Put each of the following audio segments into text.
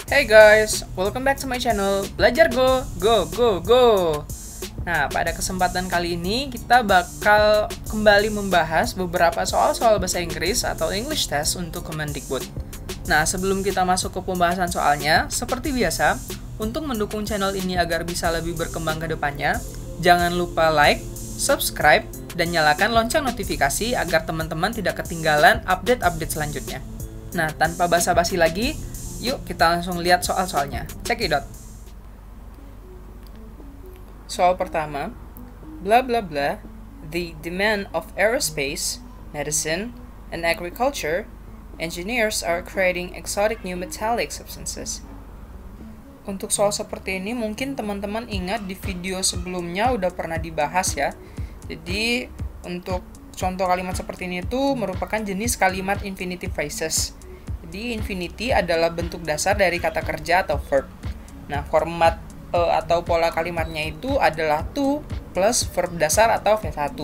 Hey guys, welcome back to my channel Belajar Go, Go, Go, Go. Nah, pada kesempatan kali ini kita bakal kembali membahas beberapa soal-soal bahasa Inggris atau English test untuk Kemendikbud. Nah, sebelum kita masuk ke pembahasan soalnya, seperti biasa, untuk mendukung channel ini agar bisa lebih berkembang ke depannya, jangan lupa like, subscribe, dan nyalakan lonceng notifikasi agar teman-teman tidak ketinggalan update-update selanjutnya. Nah, tanpa basa-basi lagi, yuk kita langsung lihat soal-soalnya. Check it out. Soal pertama, blah blah blah, the demand of aerospace, medicine, and agriculture, engineers are creating exotic new metallic substances. Untuk soal seperti ini mungkin teman-teman ingat di video sebelumnya udah pernah dibahas ya. Jadi untuk contoh kalimat seperti ini itu merupakan jenis kalimat infinitive phrases. Jadi infinity adalah bentuk dasar dari kata kerja atau verb. Nah, format atau pola kalimatnya itu adalah to plus verb dasar atau V1.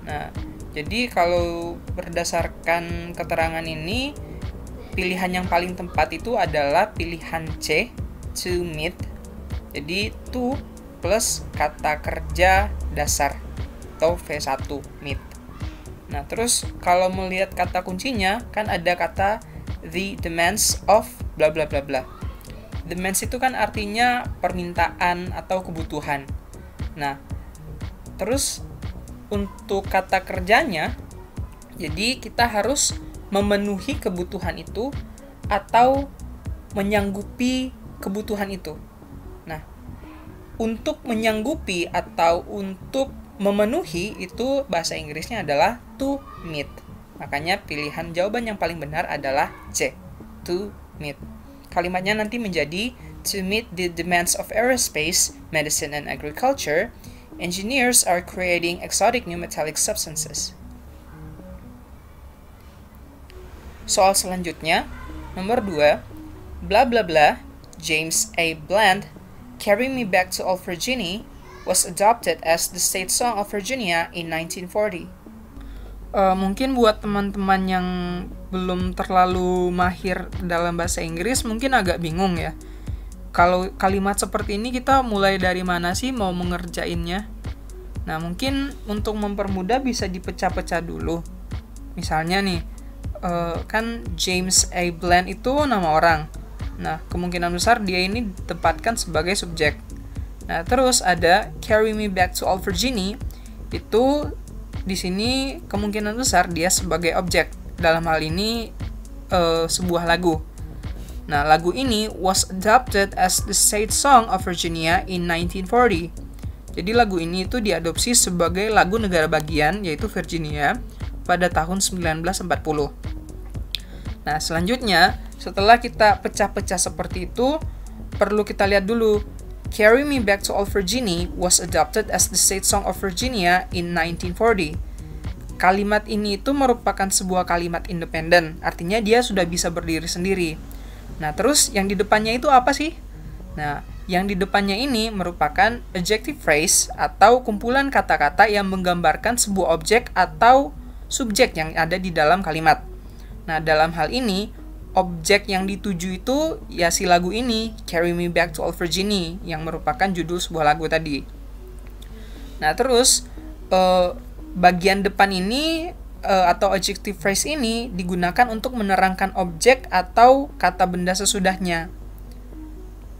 Nah, jadi kalau berdasarkan keterangan ini, pilihan yang paling tepat itu adalah pilihan C, to meet. Jadi to plus kata kerja dasar atau V1, meet. Nah, terus kalau melihat kata kuncinya kan ada kata the demands of bla bla bla bla. Demands itu kan artinya permintaan atau kebutuhan. Nah, terus untuk kata kerjanya, jadi kita harus memenuhi kebutuhan itu atau menyanggupi kebutuhan itu. Nah, untuk menyanggupi atau untuk memenuhi itu bahasa Inggrisnya adalah to meet. Makanya pilihan jawaban yang paling benar adalah C, to meet. Kalimatnya nanti menjadi to meet the demands of aerospace, medicine, and agriculture, engineers are creating exotic new metallic substances. Soal selanjutnya, nomor 2, blah blah blah, James A. Bland, Carry Me Back to Old Virginia, was adopted as the state song of Virginia in 1940. Mungkin buat teman-teman yang belum terlalu mahir dalam bahasa Inggris mungkin agak bingung ya. Kalau kalimat seperti ini kita mulai dari mana sih mau mengerjainnya? Nah, mungkin untuk mempermudah bisa dipecah-pecah dulu. Misalnya nih, kan James A. Bland itu nama orang. Nah, kemungkinan besar dia ini ditempatkan sebagai subjek. Nah, terus ada Carry Me Back to Old Virginia, itu di sini kemungkinan besar dia sebagai objek. Dalam hal ini sebuah lagu. Nah, lagu ini was adopted as the state song of Virginia in 1940. Jadi lagu ini itu diadopsi sebagai lagu negara bagian yaitu Virginia pada tahun 1940. Nah, selanjutnya setelah kita pecah-pecah seperti itu, perlu kita lihat dulu. Carry Me Back to Old Virginia was adopted as the state song of Virginia in 1940. Kalimat ini itu merupakan sebuah kalimat independen, artinya dia sudah bisa berdiri sendiri. Nah, terus yang di depannya itu apa sih? Nah, yang di depannya ini merupakan adjective phrase atau kumpulan kata-kata yang menggambarkan sebuah objek atau subjek yang ada di dalam kalimat. Nah, dalam hal ini, objek yang dituju itu ya si lagu ini, Carry Me Back to Old Virginia, yang merupakan judul sebuah lagu tadi. Nah, terus bagian depan ini atau adjective phrase ini digunakan untuk menerangkan objek atau kata benda sesudahnya.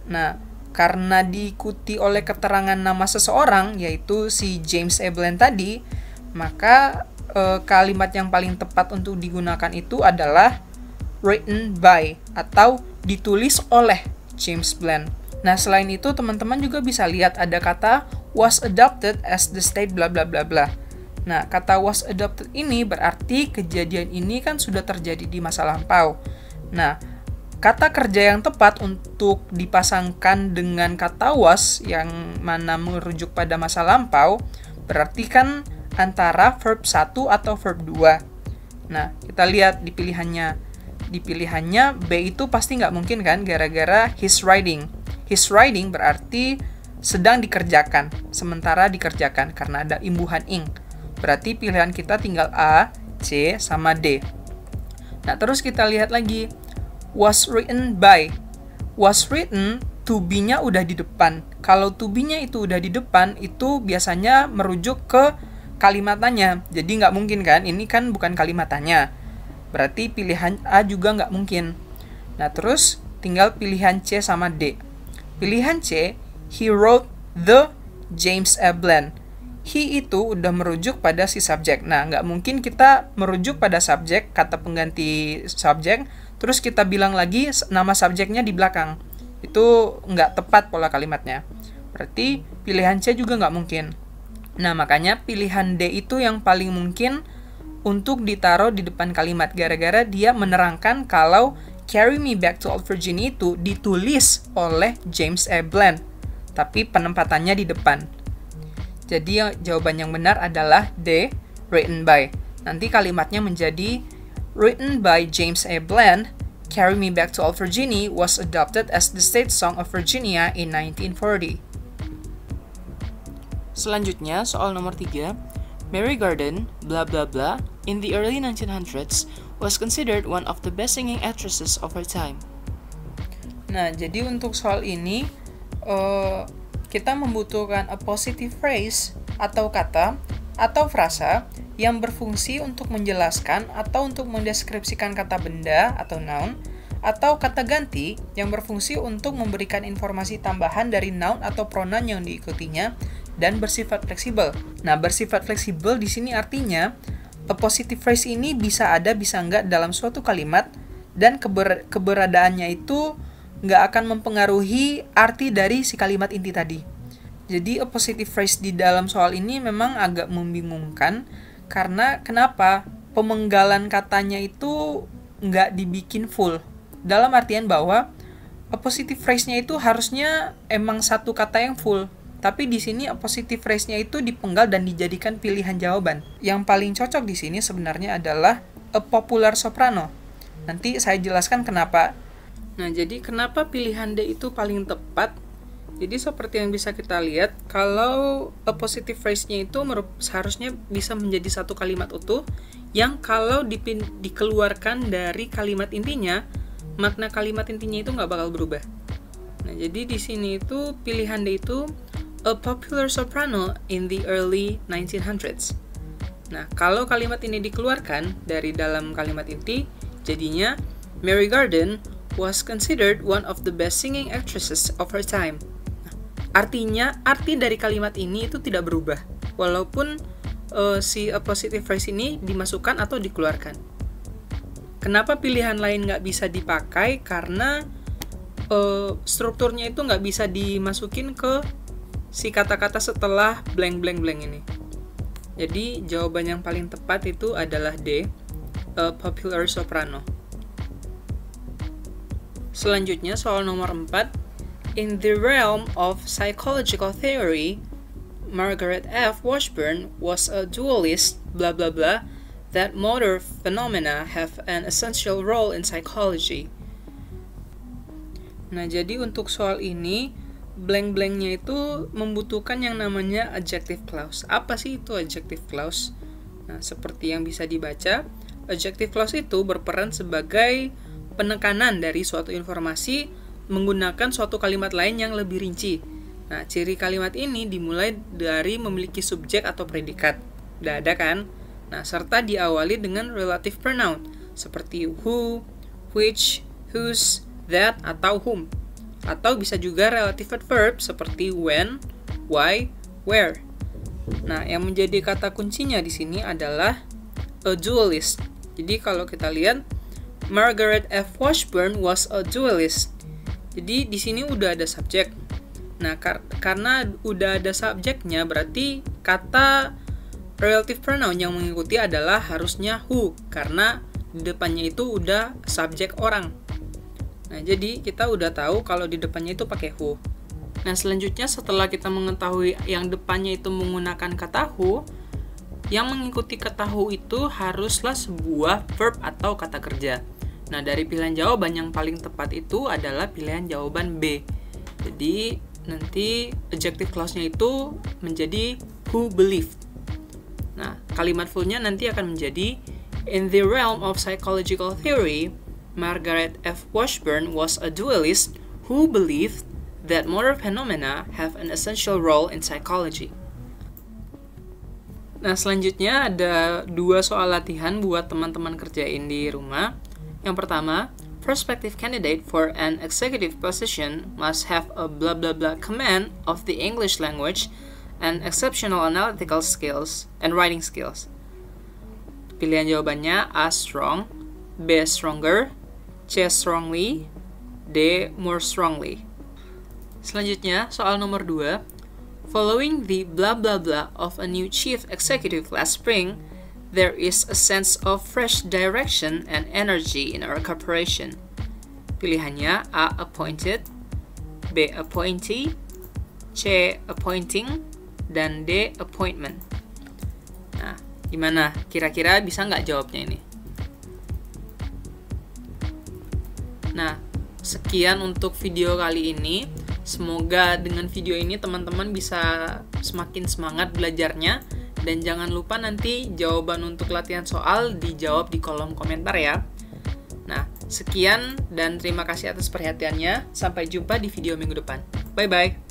Nah, karena diikuti oleh keterangan nama seseorang, yaitu si James A. Bland tadi, maka kalimat yang paling tepat untuk digunakan itu adalah written by atau ditulis oleh James Bland. Nah, selain itu teman-teman juga bisa lihat ada kata was adopted as the state bla bla bla bla. Nah, kata was adopted ini berarti kejadian ini kan sudah terjadi di masa lampau. Nah, kata kerja yang tepat untuk dipasangkan dengan kata was yang mana merujuk pada masa lampau berarti kan antara verb 1 atau verb 2. Nah, kita lihat di pilihannya. Di pilihannya B itu pasti nggak mungkin kan, gara-gara he's riding. He's riding berarti sedang dikerjakan, sementara dikerjakan karena ada imbuhan ing. Berarti pilihan kita tinggal A, C, sama D. Nah, terus kita lihat lagi. Was written by. Was written, to be-nya udah di depan. Kalau to be-nya itu udah di depan, itu biasanya merujuk ke kalimatannya. Jadi nggak mungkin kan, ini kan bukan kalimatannya. Berarti pilihan A juga nggak mungkin. Nah, terus tinggal pilihan C sama D. Pilihan C, he wrote the James A. Bland. He itu udah merujuk pada si subjek. Nah, nggak mungkin kita merujuk pada subjek, kata pengganti subjek, terus kita bilang lagi nama subjeknya di belakang. Itu nggak tepat pola kalimatnya. Berarti pilihan C juga nggak mungkin. Nah, makanya pilihan D itu yang paling mungkin untuk ditaruh di depan kalimat. Gara-gara dia menerangkan kalau Carry Me Back to Old Virginia itu ditulis oleh James A. Bland. Tapi penempatannya di depan. Jadi jawaban yang benar adalah D, written by. Nanti kalimatnya menjadi written by James A. Bland, Carry Me Back to Old Virginia was adopted as the state song of Virginia in 1940. Selanjutnya, soal nomor 3. Mary Garden, blah blah blah, in the early 1900s was considered one of the best singing actresses of her time. Nah, jadi untuk soal ini, kita membutuhkan a positive phrase atau kata atau frasa yang berfungsi untuk menjelaskan atau untuk mendeskripsikan kata benda atau noun, atau kata ganti yang berfungsi untuk memberikan informasi tambahan dari noun atau pronoun yang diikutinya dan bersifat fleksibel. Nah, bersifat fleksibel di sini artinya a positive phrase ini bisa ada bisa enggak dalam suatu kalimat dan keberadaannya itu nggak akan mempengaruhi arti dari si kalimat inti tadi. Jadi a positive phrase di dalam soal ini memang agak membingungkan karena kenapa? Pemenggalan katanya itu nggak dibikin full. Dalam artian bahwa a positive phrase-nya itu harusnya emang satu kata yang full. Tapi di sini a positive phrase-nya itu dipenggal dan dijadikan pilihan jawaban. Yang paling cocok di sini sebenarnya adalah a popular soprano. Nanti saya jelaskan kenapa. Nah, jadi kenapa pilihan D itu paling tepat? Jadi seperti yang bisa kita lihat, kalau a positive phrase-nya itu seharusnya bisa menjadi satu kalimat utuh yang kalau dikeluarkan dari kalimat intinya, makna kalimat intinya itu nggak bakal berubah. Nah, jadi di sini itu pilihan D itu a popular soprano in the early 1900s. Nah, kalau kalimat ini dikeluarkan dari dalam kalimat inti, jadinya Mary Garden was considered one of the best singing actresses of her time. Nah, artinya, arti dari kalimat ini itu tidak berubah, walaupun si a positive phrase ini dimasukkan atau dikeluarkan. Kenapa pilihan lain nggak bisa dipakai? Karena strukturnya itu nggak bisa dimasukin ke si kata-kata setelah blank blank blank ini. Jadi jawaban yang paling tepat itu adalah D, a popular soprano. Selanjutnya soal nomor 4. In the realm of psychological theory, Margaret F. Washburn was a dualist, blah blah blah, that motor phenomena have an essential role in psychology. Nah, jadi untuk soal ini, blank-blanknya itu membutuhkan yang namanya adjective clause. Apa sih itu adjective clause? Nah, seperti yang bisa dibaca, adjective clause itu berperan sebagai penekanan dari suatu informasi menggunakan suatu kalimat lain yang lebih rinci. Nah, ciri kalimat ini dimulai dari memiliki subjek atau predikat. Udah ada kan? Nah, serta diawali dengan relative pronoun seperti who, which, whose, that, atau whom. Atau bisa juga relative adverb seperti when, why, where. Nah, yang menjadi kata kuncinya di sini adalah a dualist. Jadi kalau kita lihat, Margaret F. Washburn was a dualist. Jadi di sini udah ada subjek. Nah, karena udah ada subjeknya, berarti kata relative pronoun yang mengikuti adalah harusnya who, karena di depannya itu udah subjek orang. Nah, jadi kita udah tahu kalau di depannya itu pakai who. Nah, selanjutnya setelah kita mengetahui yang depannya itu menggunakan kata who, yang mengikuti kata who itu haruslah sebuah verb atau kata kerja. Nah, dari pilihan jawaban yang paling tepat itu adalah pilihan jawaban B. Jadi, nanti adjective clause-nya itu menjadi who believed. Nah, kalimat full-nya nanti akan menjadi in the realm of psychological theory, Margaret F. Washburn was a dualist who believed that motor phenomena have an essential role in psychology. Nah, selanjutnya ada 2 soal latihan buat teman-teman kerjain di rumah. Yang pertama, prospective candidate for an executive position must have a blah blah blah command of the English language and exceptional analytical skills and writing skills. Pilihan jawabannya A. Strong, B. Stronger, C. Strongly, D. More strongly. Selanjutnya, soal nomor 2. Following the blah blah blah of a new chief executive last spring, there is a sense of fresh direction and energy in our corporation. Pilihannya A. Appointed, B. Appointee, C. Appointing, dan D. Appointment. Nah, gimana? Kira-kira bisa nggak jawabnya ini? Nah, sekian untuk video kali ini. Semoga dengan video ini teman-teman bisa semakin semangat belajarnya. Dan jangan lupa nanti jawaban untuk latihan soal dijawab di kolom komentar ya. Nah, sekian dan terima kasih atas perhatiannya. Sampai jumpa di video minggu depan. Bye-bye.